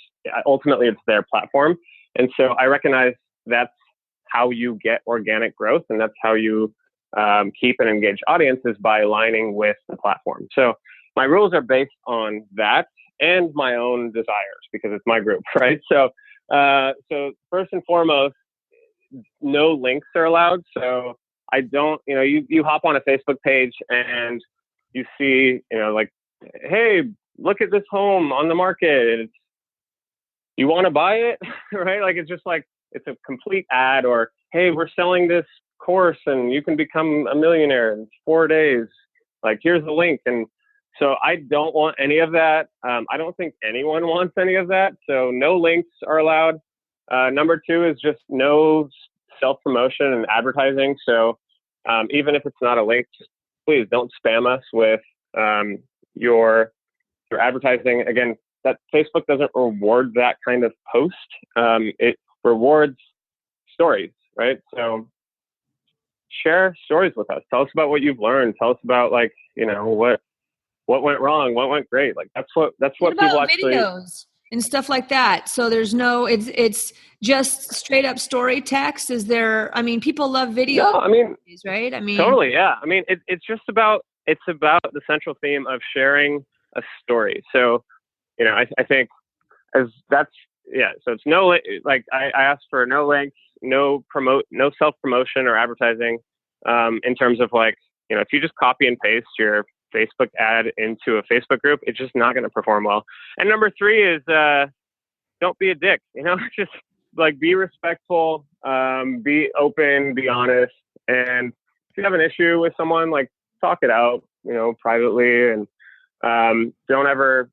Speaker 4: ultimately it's their platform. And so I recognize that's how you get organic growth, and that's how you keep an engaged audience, is by aligning with the platform. So my rules are based on that and my own desires, because it's my group, right? So first and foremost, no links are allowed. So I don't, you hop on a Facebook page and you see, hey, look at this home on the market. You want to buy it, right? Like, it's just like, it's a complete ad. Or, hey, we're selling this course and you can become a millionaire in 4 days. Like, here's the link. And so I don't want any of that. I don't think anyone wants any of that. So no links are allowed. Number 2 is just no self-promotion and advertising. So even if it's not a link, just please don't spam us with your advertising. Again, that Facebook doesn't reward that kind of post. It rewards stories, right? So share stories with us. Tell us about what you've learned. Tell us about, like, what went wrong, what went great. Like, that's what people actually,
Speaker 3: videos and stuff like that. So there's no, it's just straight up story text. Is there, people love video.
Speaker 4: No,
Speaker 3: right?
Speaker 4: Totally. Yeah. It's about the central theme of sharing a story. So, I think so it's no, like, I asked for no links, no self-promotion or advertising, in terms of, like, if you just copy and paste your Facebook ad into a Facebook group, it's just not going to perform well. And number 3 is, don't be a dick, just, like, be respectful, be open, be honest. And if you have an issue with someone, like, talk it out, privately, and don't ever,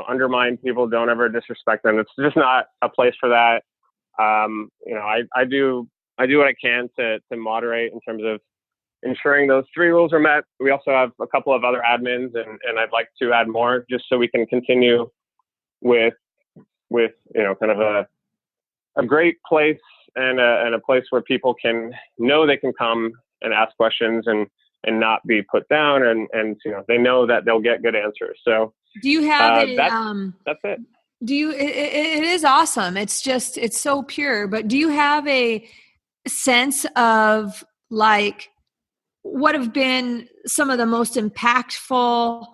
Speaker 4: undermine people. Don't ever disrespect them. It's just not a place for that. I do what I can to moderate in terms of ensuring those 3 rules are met. We also have a couple of other admins, and I'd like to add more, just so we can continue with kind of a great place and a place where people can know they can come and ask questions and not be put down, and they know that they'll get good answers. So
Speaker 3: do you have
Speaker 4: that's it.
Speaker 3: Do you, it is awesome. It's so pure, but do you have a sense of, like, what have been some of the most impactful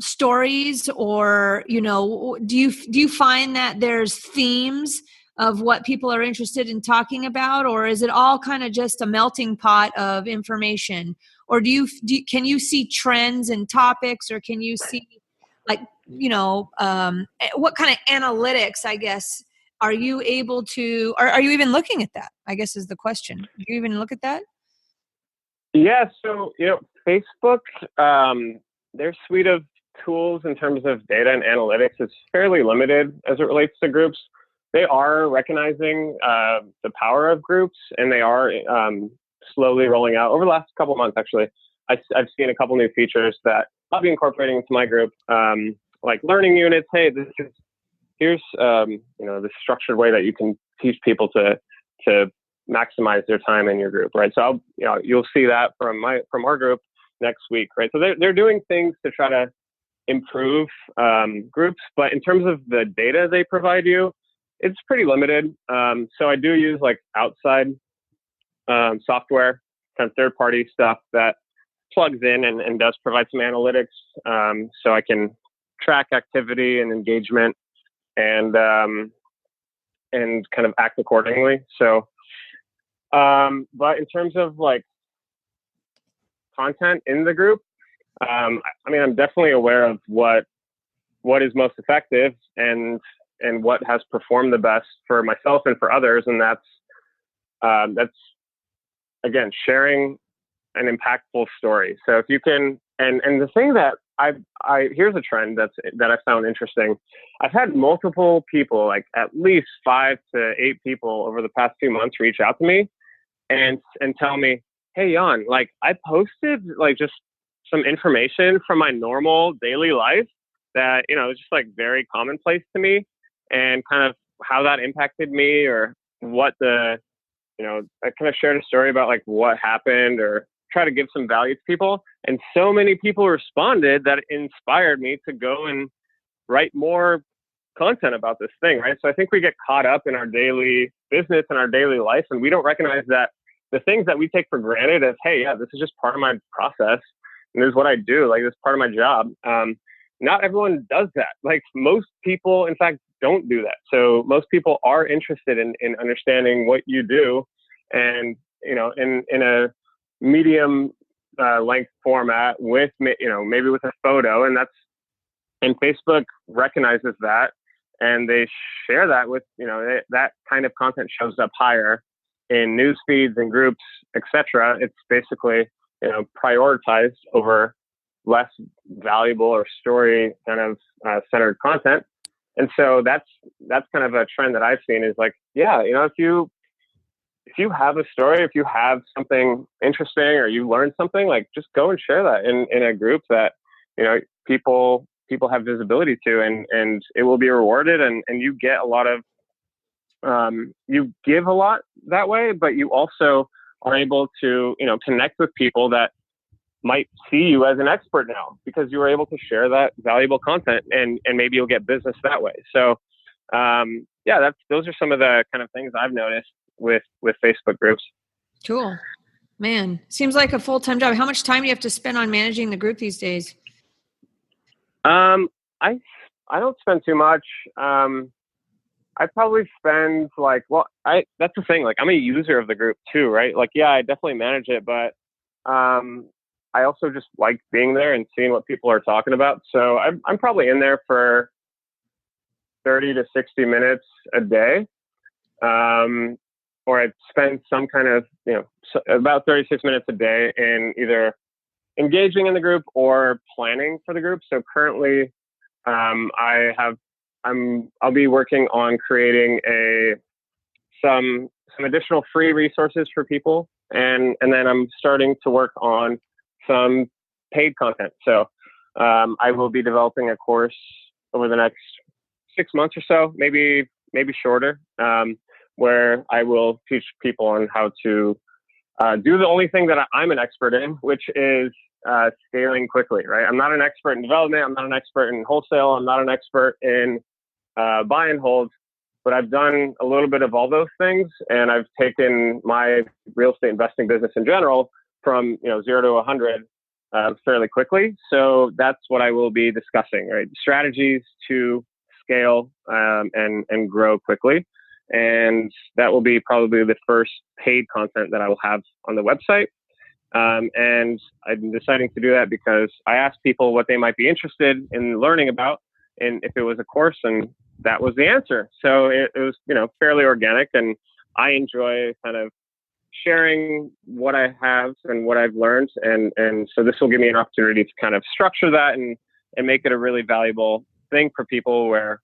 Speaker 3: stories, or, do you find that there's themes of what people are interested in talking about, or is it all kind of just a melting pot of information? Or can you see trends and topics, or can you see like, what kind of analytics, I guess, are you able to, or are you even looking at that, I guess is the question. Do you even look at that?
Speaker 4: Yeah. So, Facebook, their suite of tools in terms of data and analytics is fairly limited as it relates to groups. They are recognizing the power of groups, and they are slowly rolling out over the last couple of months. Actually, I've seen a couple new features that I'll be incorporating into my group, like learning units. Hey, here's the structured way that you can teach people to maximize their time in your group, right? So you'll see that from our group next week, right? So they're doing things to try to improve groups, but in terms of the data they provide you, it's pretty limited. So I do use like outside software, kind of third-party stuff that plugs in and does provide some analytics, so I can track activity and engagement and kind of act accordingly. So, but in terms of like content in the group, I'm definitely aware of what is most effective and what has performed the best for myself and for others, and that's again sharing an impactful story. So if you can, and the thing that here's a trend that I found interesting. I've had multiple people, like at least 5 to 8 people over the past few months, reach out to me and tell me, hey, Jan, like I posted like just some information from my normal daily life that, is just like very commonplace to me, and kind of how that impacted me, or what I kind of shared a story about like what happened, or try to give some value to people. And so many people responded that it inspired me to go and write more content about this thing, right? So I think we get caught up in our daily business and our daily life, and we don't recognize that the things that we take for granted as, hey, yeah, this is just part of my process, and this is what I do, like this is part of my job. Not everyone does that. Like most people, in fact, don't do that. So most people are interested in understanding what you do, and in a medium length format with maybe with a photo, and Facebook recognizes that, and they share that with that kind of content shows up higher in news feeds and groups, etc. It's basically prioritized over less valuable or story kind of centered content. And so that's kind of a trend that I've seen, is like, yeah, if you have a story, if you have something interesting, or you learned something, like just go and share that in a group that people have visibility to, and it will be rewarded, and you get a lot of you give a lot that way, but you also are able to connect with people that might see you as an expert now, because you were able to share that valuable content, and maybe you'll get business that way. So those are some of the kind of things I've noticed with Facebook groups.
Speaker 3: Cool. Man, seems like a full-time job. How much time do you have to spend on managing the group these days?
Speaker 4: I don't spend too much. I probably spend that's the thing. Like I'm a user of the group too, right? Like, yeah, I definitely manage it, but I also just like being there and seeing what people are talking about. So I'm probably in there for 30 to 60 minutes a day. Or I spend some kind of, about 36 minutes a day in either engaging in the group or planning for the group. So currently, I'll be working on creating some additional free resources for people. And then I'm starting to work on some paid content. So, I will be developing a course over the next 6 months or so, maybe shorter, where I will teach people on how to do the only thing that I'm an expert in, which is scaling quickly, right? I'm not an expert in development. I'm not an expert in wholesale. I'm not an expert in buy and hold, but I've done a little bit of all those things. And I've taken my real estate investing business in general from 0 to 100 fairly quickly. So that's what I will be discussing, right? Strategies to scale and grow quickly. And that will be probably the first paid content that I will have on the website. And I'm deciding to do that because I asked people what they might be interested in learning about, and if it was a course, and that was the answer. So it was, fairly organic, and I enjoy kind of sharing what I have and what I've learned. And so this will give me an opportunity to kind of structure that and make it a really valuable thing for people where,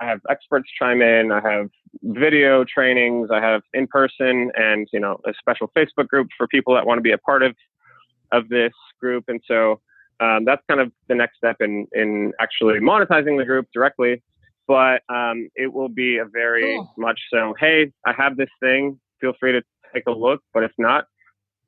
Speaker 4: I have experts chime in, I have video trainings, I have in person, and, a special Facebook group for people that want to be a part of this group. And so that's kind of the next step in actually monetizing the group directly. But it will be a very much so, hey, I have this thing, feel free to take a look. But if not,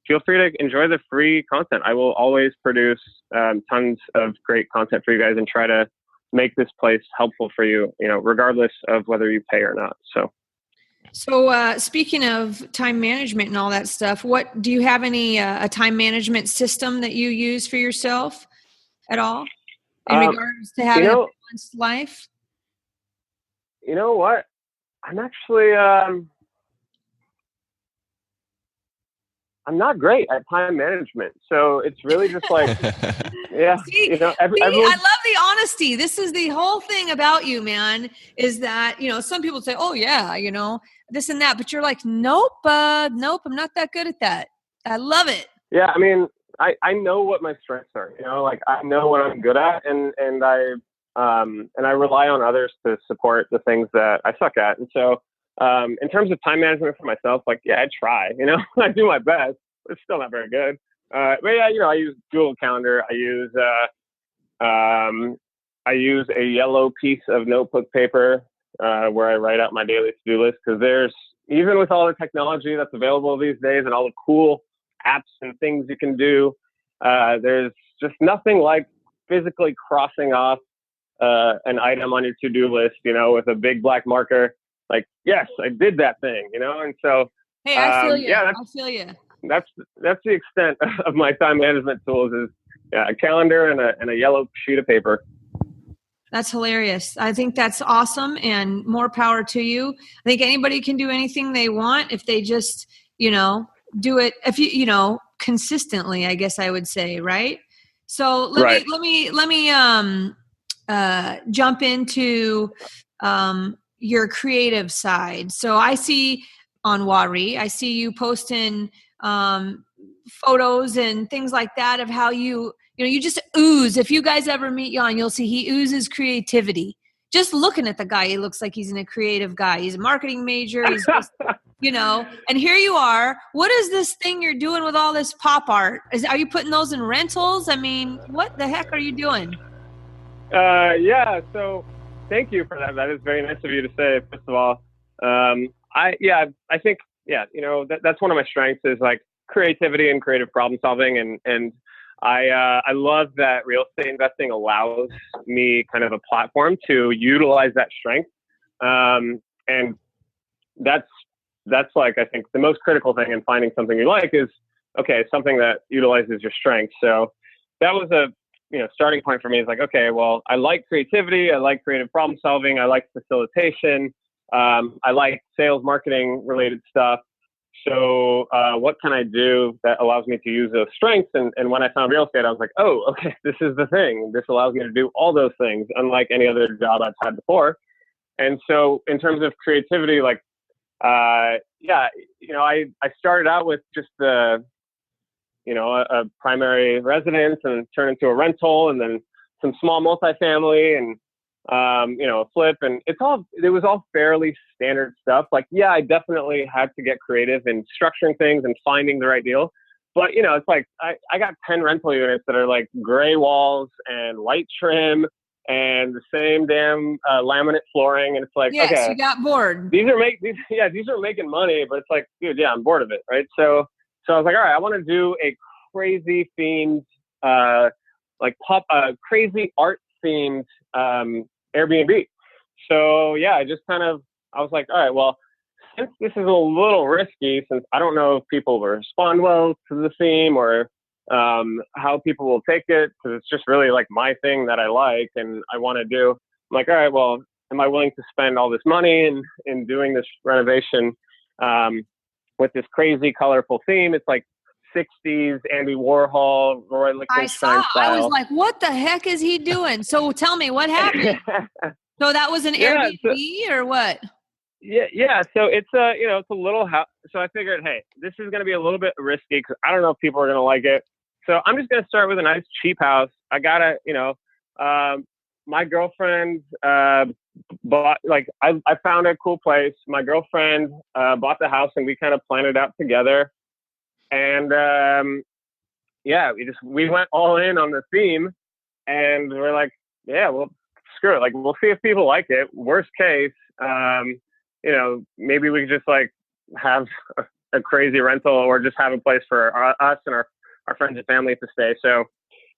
Speaker 4: feel free to enjoy the free content. I will always produce tons of great content for you guys and try to make this place helpful for you, regardless of whether you pay or not.
Speaker 3: So speaking of time management and all that stuff, what do you have any a time management system that you use for yourself at all in regards to having a balanced life?
Speaker 4: You know what? I'm actually I'm not great at time management. So it's really just like, yeah,
Speaker 3: see, I love the honesty. This is the whole thing about you, man, is that, some people say, oh yeah, this and that, but you're like, nope, I'm not that good at that. I love it.
Speaker 4: Yeah. I mean, I know what my strengths are, like I know what I'm good at, and I rely on others to support the things that I suck at. And so, in terms of time management for myself, like, yeah, I try, I do my best, but it's still not very good. But yeah, I use Google Calendar. I use a yellow piece of notebook paper, where I write out my daily to-do list. Cause even with all the technology that's available these days and all the cool apps and things you can do, there's just nothing like physically crossing off an item on your to-do list, with a big black marker. Like, yes, I did that thing, and so.
Speaker 3: Hey, I feel you. I feel you.
Speaker 4: That's the extent of my time management tools is a calendar and a yellow sheet of paper.
Speaker 3: That's hilarious. I think that's awesome, and more power to you. I think anybody can do anything they want if they just, do it. If you, consistently, I guess I would say, right? So let me jump into your creative side. So I see on WA REI, I see you posting photos and things like that of how you just ooze. If you guys ever meet Jan, you'll see he oozes creativity. Just looking at the guy, he looks like he's a creative guy. He's a marketing major. He's just, and here you are. What is this thing you're doing with all this pop art? Are you putting those in rentals? I mean, what the heck are you doing?
Speaker 4: Yeah. So thank you for that. That is very nice of you to say, first of all. I think, that's one of my strengths is like creativity and creative problem solving. And I love that real estate investing allows me kind of a platform to utilize that strength. And that's like, I think the most critical thing in finding something you like is, okay, something that utilizes your strength. So that was a, starting point for me is like, okay, well, I like creativity. I like creative problem solving. I like facilitation. I like sales, marketing related stuff. So what can I do that allows me to use those strengths? And when I found real estate, I was like, oh, okay, this is the thing. This allows me to do all those things, unlike any other job I've had before. And so in terms of creativity, like, I started out with just a primary residence and turned into a rental, and then some small multifamily and a flip, and it was all fairly standard stuff. Like, yeah, I definitely had to get creative in structuring things and finding the right deal. But, it's like, I got 10 rental units that are like gray walls and light trim and the same damn laminate flooring. And it's like,
Speaker 3: yes,
Speaker 4: okay,
Speaker 3: you got bored.
Speaker 4: These are making money, but it's like, dude, yeah, I'm bored of it. Right. So I was like, all right, I want to do a crazy themed, crazy art themed, Airbnb. So yeah, I was like, all right, well, since this is a little risky, since I don't know if people will respond well to the theme or how people will take it, because it's just really like my thing that I like and I want to do. I'm like, all right, well, am I willing to spend all this money in doing this renovation with this crazy colorful theme? It's like 60s Andy Warhol, Roy Lichtenstein style.
Speaker 3: I was like, what the heck is he doing? So tell me what happened. So that was an Airbnb or what?
Speaker 4: Yeah. So it's it's a little house. So I figured, hey, this is going to be a little bit risky because I don't know if people are going to like it. So I'm just going to start with a nice cheap house. I gotta, my girlfriend bought, like, I found a cool place. My girlfriend bought the house and we kind of planned it out together. And we went all in on the theme, and we're like, yeah, well, screw it. Like, we'll see if people like it. Worst case, maybe we could just like have a crazy rental or just have a place for us and our friends and family to stay. So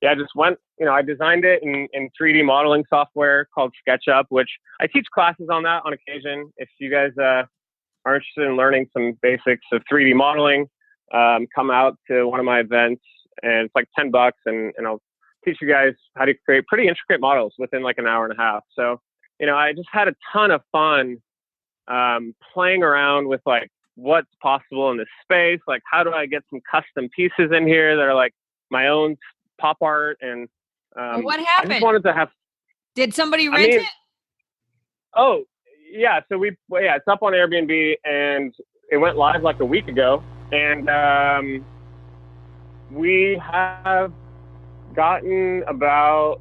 Speaker 4: yeah, I just went, I designed it in 3D modeling software called SketchUp, which I teach classes on that on occasion. If you guys are interested in learning some basics of 3D modeling, come out to one of my events, and it's like $10, and I'll teach you guys how to create pretty intricate models within like an hour and a half. So, I just had a ton of fun playing around with like what's possible in this space. Like, how do I get some custom pieces in here that are like my own pop art? And
Speaker 3: what happened?
Speaker 4: I just wanted to have.
Speaker 3: Did somebody rent it?
Speaker 4: Oh yeah, so it's up on Airbnb, and it went live like a week ago, and we have gotten about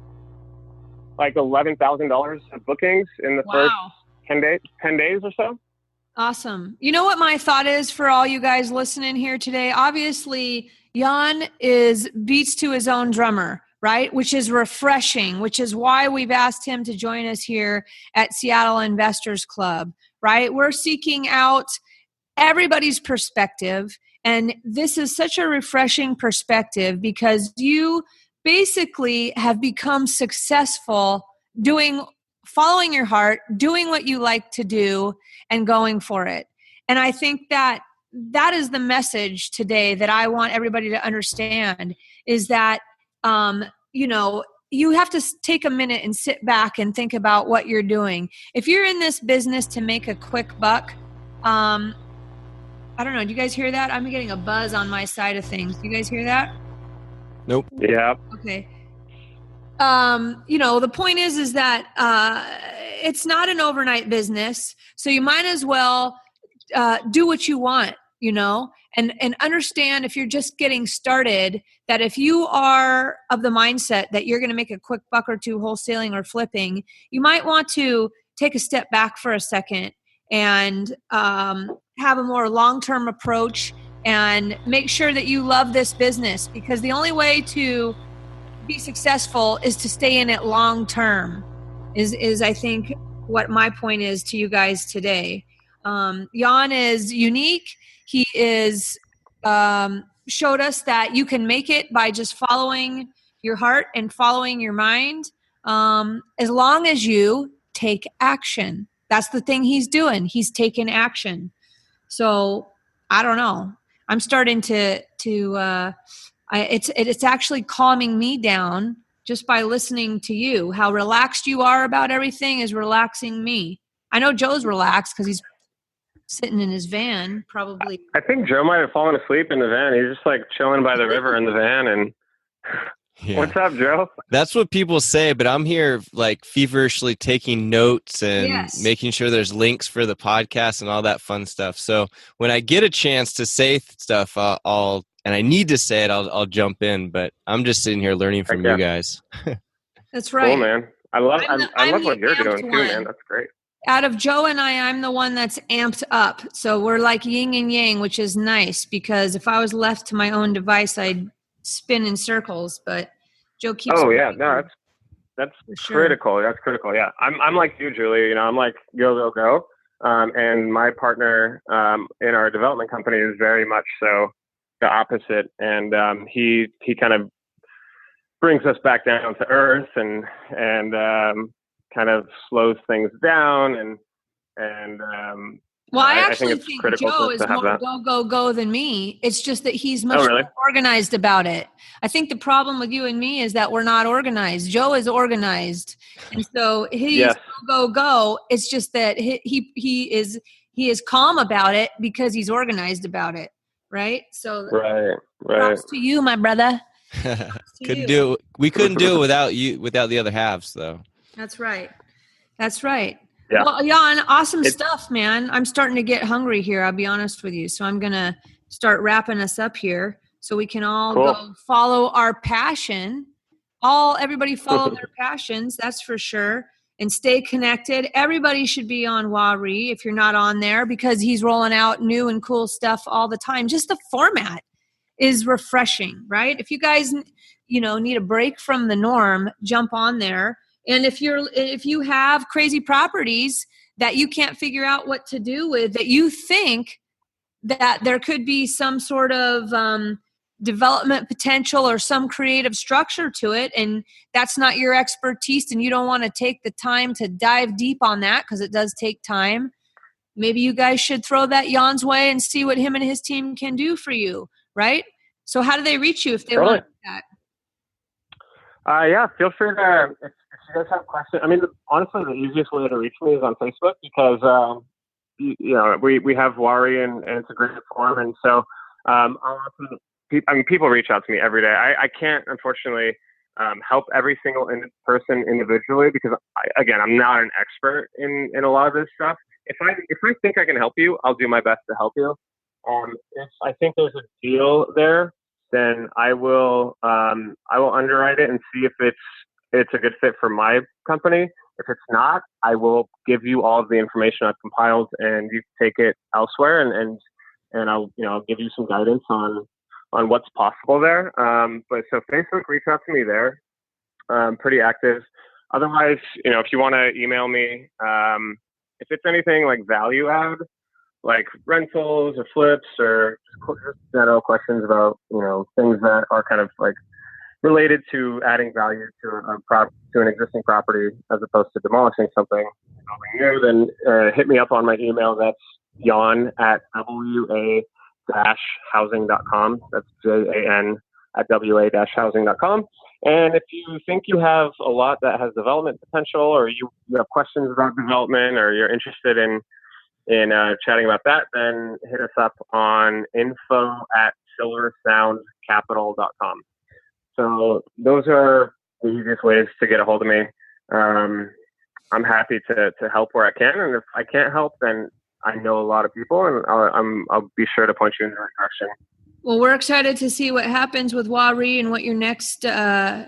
Speaker 4: like $11,000 of bookings in the first 10 days or so.
Speaker 3: Awesome. You know what my thought is for all you guys listening here today? Obviously, Jan beats to his own drummer, right? Which is refreshing, which is why we've asked him to join us here at Seattle Investors Club, right? We're seeking out everybody's perspective. And this is such a refreshing perspective because you basically have become successful following your heart, doing what you like to do, and going for it. And I think that is the message today that I want everybody to understand is that, you have to take a minute and sit back and think about what you're doing. If you're in this business to make a quick buck, I don't know. Do you guys hear that? I'm getting a buzz on my side of things. Do you guys hear that?
Speaker 2: Nope.
Speaker 4: Yeah.
Speaker 3: Okay. The point is that it's not an overnight business, so you might as well do what you want, and understand if you're just getting started that if you are of the mindset that you're going to make a quick buck or two wholesaling or flipping, you might want to take a step back for a second and have a more long-term approach and make sure that you love this business, because the only way to be successful is to stay in it long term is I think what my point is to you guys today. Jan is unique. He is showed us that you can make it by just following your heart and following your mind, as long as you take action. That's the thing he's doing. He's taking action. So I don't know. I'm starting to it's actually calming me down just by listening to you. How relaxed you are about everything is relaxing me. I know Joe's relaxed because he's sitting in his van, probably.
Speaker 4: I think Joe might have fallen asleep in the van. He's just like chilling by the river in the van. And yeah. What's up, Joe?
Speaker 2: That's what people say, but I'm here like feverishly taking notes and making sure there's links for the podcast and all that fun stuff. So when I get a chance to say stuff, and I need to say it, I'll jump in, but I'm just sitting here learning from you guys.
Speaker 3: That's right.
Speaker 4: Cool, man. I love what you're doing too, man. That's great.
Speaker 3: Out of Joe and I'm the one that's amped up. So we're like yin and yang, which is nice, because if I was left to my own device, I'd spin in circles, but Joe keeps.
Speaker 4: Oh yeah. No, that's critical. Sure. That's critical. Yeah. I'm like you, Julie, I'm like, go. And my partner, in our development company is very much so the opposite. And, he kind of brings us back down to earth and kind of slows things down and
Speaker 3: Well, I actually
Speaker 4: think it's
Speaker 3: think
Speaker 4: critical
Speaker 3: Joe
Speaker 4: to
Speaker 3: is
Speaker 4: have
Speaker 3: more
Speaker 4: that.
Speaker 3: go than me. It's just that he's much
Speaker 4: really?
Speaker 3: more organized about it. I think the problem with you and me is that we're not organized. Joe is organized, and so he's
Speaker 4: Yes.
Speaker 3: go. It's just that he is calm about it because he's organized about it, right? So
Speaker 4: Right.
Speaker 3: props to you, my brother.
Speaker 2: Couldn't do it. We couldn't do it without you, without the other halves, though.
Speaker 3: That's right. That's right.
Speaker 4: Yeah.
Speaker 3: Well, Jan, awesome stuff, man. I'm starting to get hungry here. I'll be honest with you. So I'm going to start wrapping us up here so we can all go follow our passion. Everybody follow their passions. That's for sure. And stay connected. Everybody should be on WA REI if you're not on there, because he's rolling out new and cool stuff all the time. Just the format is refreshing, right? If you guys, need a break from the norm, jump on there. And if you have crazy properties that you can't figure out what to do with, that you think that there could be some sort of development potential or some creative structure to it, and that's not your expertise, and you don't want to take the time to dive deep on that because it does take time, maybe you guys should throw that Jan's way and see what him and his team can do for you, right? So how do they reach you if they want that?
Speaker 4: Yeah, feel free to, if you guys have questions. I mean, honestly, the easiest way to reach me is on Facebook because, we have WA REI and it's a great forum. And so people reach out to me every day. I can't, unfortunately, help every single person individually because, I'm not an expert in a lot of this stuff. If I think I can help you, I'll do my best to help you. If I think there's a deal there, then I will underwrite it and see if it's a good fit for my company. If it's not, I will give you all of the information I've compiled, and you can take it elsewhere, and I'll give you some guidance on what's possible there. But so Facebook, reach out to me there. I'm pretty active. Otherwise, if you want to email me, if it's anything like value add, like rentals or flips or just general questions about, things that are kind of like related to adding value to an existing property as opposed to demolishing something new, then hit me up on my email. That's Jan at WA-housing.com. That's JAN at WA-housing.com. And if you think you have a lot that has development potential, or you have questions about development, or you're interested in chatting about that, then hit us up on info@silversoundcapital.com. So those are the easiest ways to get a hold of me. I'm happy to help where I can, and if I can't help, then I know a lot of people, and I'll be sure to point you in the right direction.
Speaker 3: Well, we're excited to see what happens with WA REI and what your next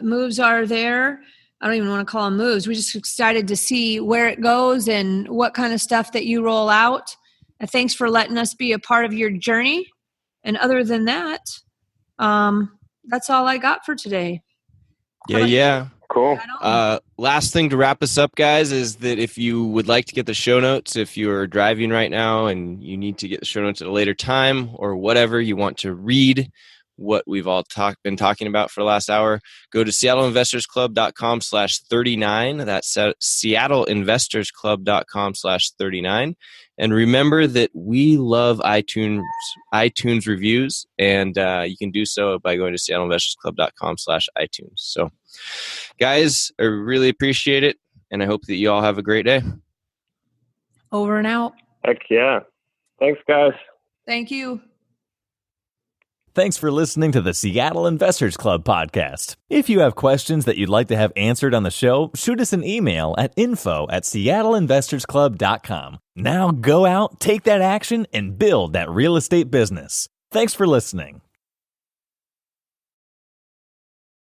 Speaker 3: moves are there. I don't even want to call them moves. We're just excited to see where it goes and what kind of stuff that you roll out. And thanks for letting us be a part of your journey. And other than that, that's all I got for today.
Speaker 2: Yeah.
Speaker 4: Cool.
Speaker 2: Last thing to wrap us up, guys, is that if you would like to get the show notes, if you're driving right now and you need to get the show notes at a later time or whatever, you want to read what we've all been talking about for the last hour, go to seattleinvestorsclub.com/39. That's seattleinvestorsclub.com/39. And remember that we love iTunes reviews, and you can do so by going to seattleinvestorsclub.com/iTunes. So, guys, I really appreciate it, and I hope that you all have a great day.
Speaker 3: Over and out.
Speaker 4: Heck yeah. Thanks, guys.
Speaker 3: Thank you.
Speaker 1: Thanks for listening to the Seattle Investors Club podcast. If you have questions that you'd like to have answered on the show, shoot us an email at info@seattleinvestorsclub.com. Now go out, take that action, and build that real estate business. Thanks for listening.